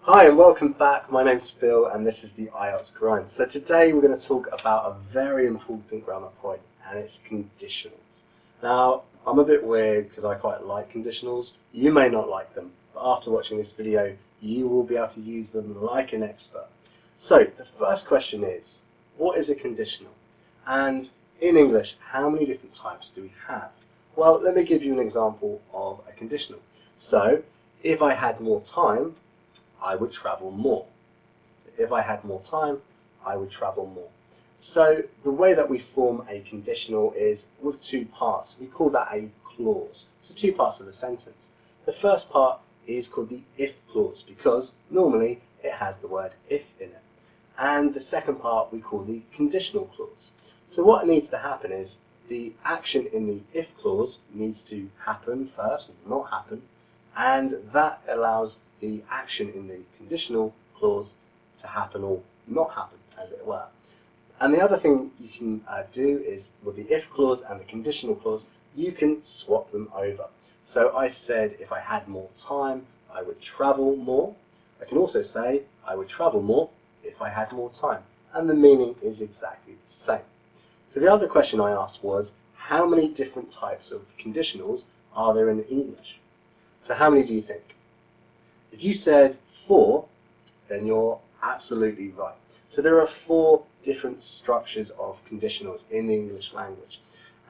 Hi and welcome back. My name's Phil and this is the IELTS Grind. So today we're going to talk about a very important grammar point and it's conditionals. Now I'm a bit weird because I quite like conditionals. You may not like them, but after watching this video you will be able to use them like an expert. So the first question is, what is a conditional? And in English, how many different types do we have? Well, let me give you an example of a conditional. So if I had more time, I would travel more. So if I had more time, I would travel more. So the way that we form a conditional is with two parts. We call that a clause. So two parts of the sentence. The first part is called the if clause because normally it has the word if in it. And the second part we call the conditional clause. So what needs to happen is the action in the if clause needs to happen first, not happen, and that allows the action in the conditional clause to happen or not happen, as it were. And the other thing you can do is with the if clause and the conditional clause, you can swap them over. So I said if I had more time, I would travel more. I can also say I would travel more if I had more time. And the meaning is exactly the same. So the other question I asked was, how many different types of conditionals are there in English? So how many do you think? If you said 4, then you're absolutely right. So there are 4 different structures of conditionals in the English language.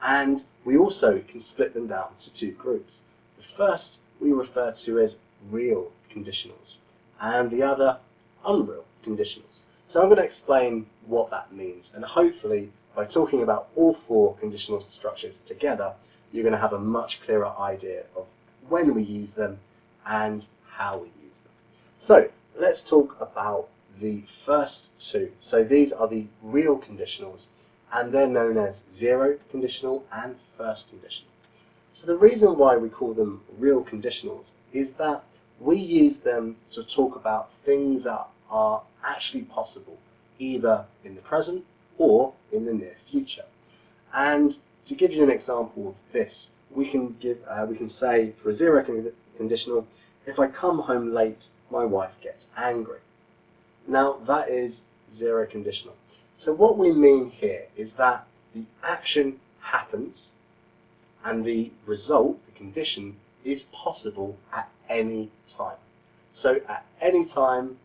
And we also can split them down to 2 groups. The first we refer to as real conditionals, and the other unreal conditionals. So I'm going to explain what that means, and hopefully by talking about all 4 conditional structures together, you're going to have a much clearer idea of when we use them and how we use them. So let's talk about the first 2. So these are the real conditionals and they're known as zero conditional and first conditional. So the reason why we call them real conditionals is that we use them to talk about things that are actually possible either in the present or in the near future. And to give you an example of this, we can say for a zero conditional, if I come home late, my wife gets angry. Now that is zero conditional. So what we mean here is that the action happens and the result, the condition, is possible at any time. So at any time,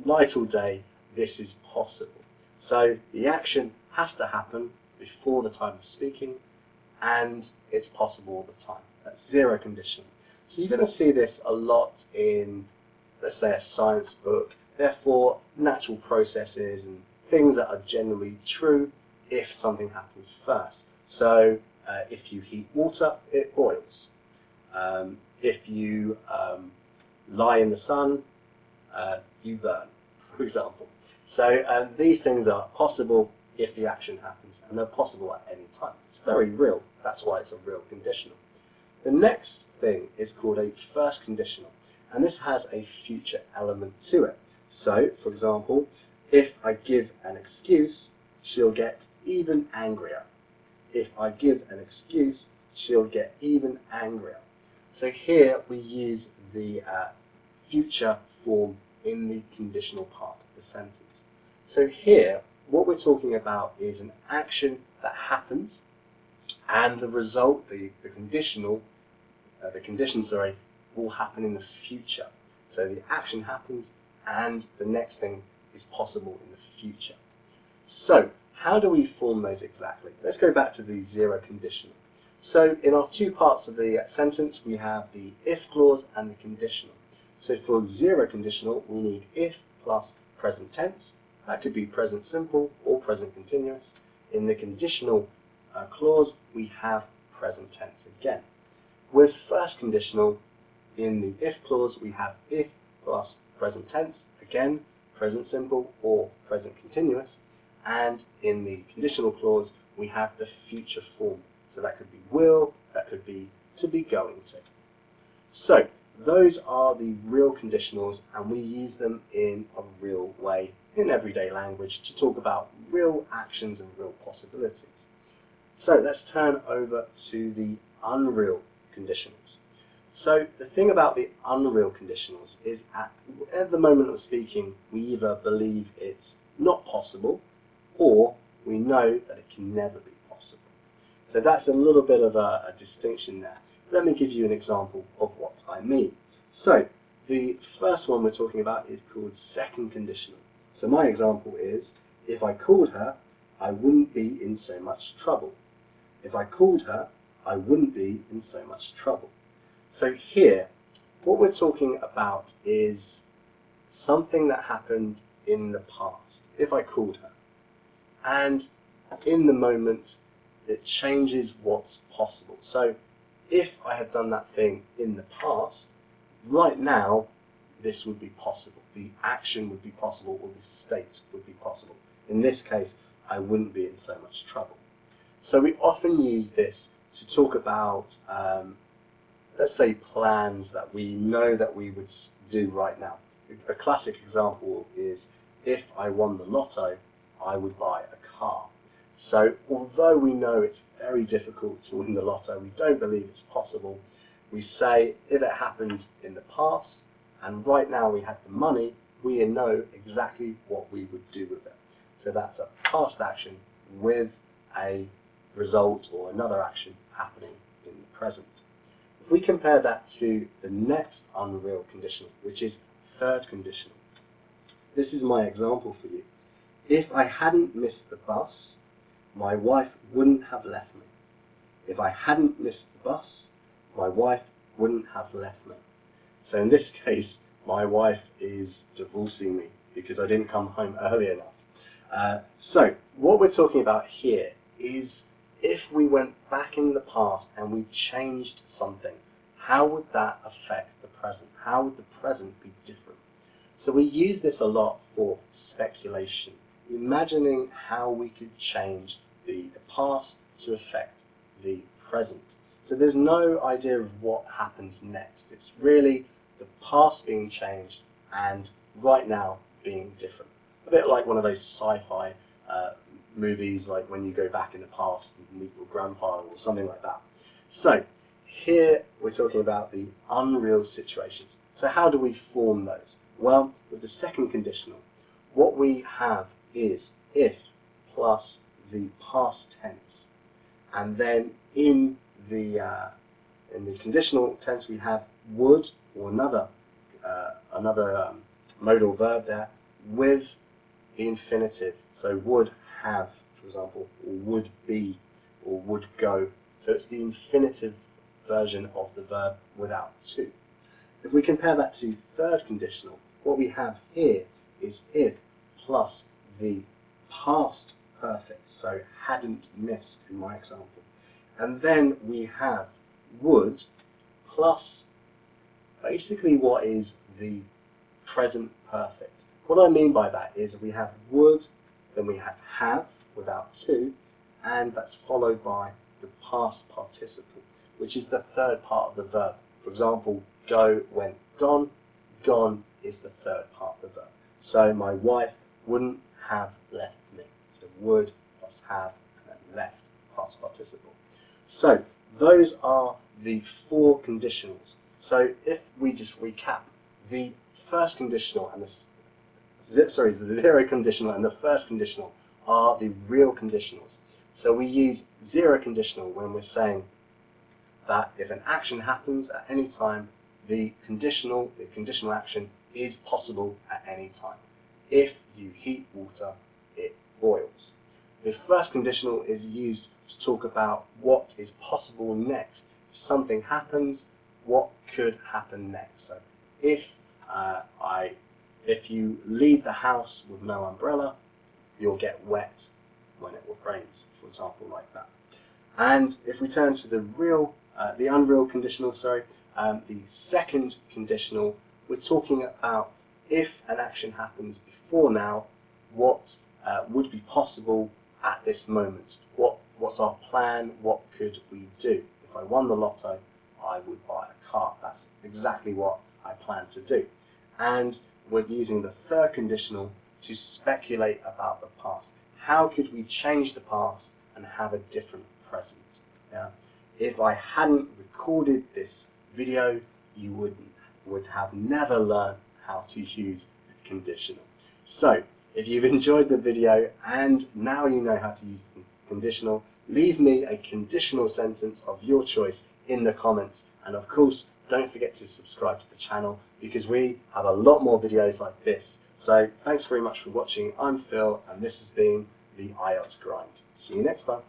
night or day, this is possible. So the action has to happen before the time of speaking and it's possible all the time. That's zero conditional. So you're going to see this a lot in, let's say, a science book. Therefore, natural processes and things that are generally true if something happens first. So if you heat water, it boils. If you lie in the sun, you burn, for example. So these things are possible if the action happens, and they're possible at any time. It's very real. That's why it's a real conditional. The next thing is called a first conditional, and this has a future element to it. So, for example, if I give an excuse, she'll get even angrier. If I give an excuse, she'll get even angrier. So here we use the future form in the conditional part of the sentence. So here, what we're talking about is an action that happens, and the result, the condition, will happen in the future. So the action happens, and the next thing is possible in the future. So how do we form those exactly? Let's go back to the zero conditional. So in our 2 parts of the sentence, we have the if clause and the conditional. So for zero conditional, we need if plus present tense. That could be present simple or present continuous. In the conditional clause, we have present tense again. With first conditional, in the if clause, we have if plus present tense, again, present simple or present continuous. And in the conditional clause, we have the future form. So that could be will, that could be to be going to. So those are the real conditionals, and we use them in a real way in everyday language to talk about real actions and real possibilities. So let's turn over to the unreal conditionals. So the thing about the unreal conditionals is at the moment of speaking, we either believe it's not possible or we know that it can never be possible. So that's a little bit of a distinction there. Let me give you an example of what I mean. So the first one we're talking about is called second conditional. So my example is, if I called her, I wouldn't be in so much trouble. If I called her, I wouldn't be in so much trouble. So here, what we're talking about is something that happened in the past. If I called her, and in the moment, it changes what's possible. So if I had done that thing in the past, right now, this would be possible. The action would be possible, or the state would be possible. In this case, I wouldn't be in so much trouble. So we often use this to talk about, let's say, plans that we know that we would do right now. A classic example is, if I won the lotto, I would buy a car. So although we know it's very difficult to win the lotto, we don't believe it's possible, we say if it happened in the past and right now we had the money, we know exactly what we would do with it. So that's a past action with a result or another action happening in the present. If we compare that to the next unreal conditional, which is third conditional, this is my example for you. If I hadn't missed the bus, my wife wouldn't have left me. If I hadn't missed the bus, my wife wouldn't have left me. So in this case, my wife is divorcing me because I didn't come home early enough. So what we're talking about here is, if we went back in the past and we changed something, how would that affect the present? How would the present be different? So we use this a lot for speculation, imagining how we could change the past to affect the present. So there's no idea of what happens next. It's really the past being changed and right now being different. A bit like one of those sci-fi movies, like when you go back in the past and meet your grandpa or something like that. So here we're talking about the unreal situations. So how do we form those? Well, with the second conditional, what we have is if plus the past tense, and then in the conditional tense we have would, or another modal verb there, with the infinitive. So would have, for example, or would be, or would go. So it's the infinitive version of the verb without to. If we compare that to third conditional, what we have here is if plus the past perfect, so hadn't missed in my example. And then we have would plus basically what is the present perfect. What I mean by that is we have would, then we have without to, and that's followed by the past participle, which is the third part of the verb. For example, go, went, gone. Gone is the third part of the verb. So my wife wouldn't have left me. So would plus have and then left, past participle. So those are the four conditionals. So if we just recap, the first conditional and the zero conditional and the first conditional are the real conditionals. So we use zero conditional when we're saying that if an action happens at any time, the conditional action is possible at any time. If you heat water, it boils. The first conditional is used to talk about what is possible next. If something happens, what could happen next? So if you leave the house with no umbrella, you'll get wet when it rains, for example, like that. And if we turn to the unreal conditional, the second conditional, we're talking about if an action happens before now, what would be possible at this moment? What's our plan? What could we do? If I won the lotto, I would buy a car. That's exactly what I plan to do. And we're using the third conditional to speculate about the past. How could we change the past and have a different present? Yeah? If I hadn't recorded this video, you would have never learned how to use a conditional. So if you've enjoyed the video and now you know how to use the conditional, leave me a conditional sentence of your choice in the comments, and of course don't forget to subscribe to the channel because we have a lot more videos like this. So thanks very much for watching. I'm Phil and this has been the IELTS Grind. See you next time.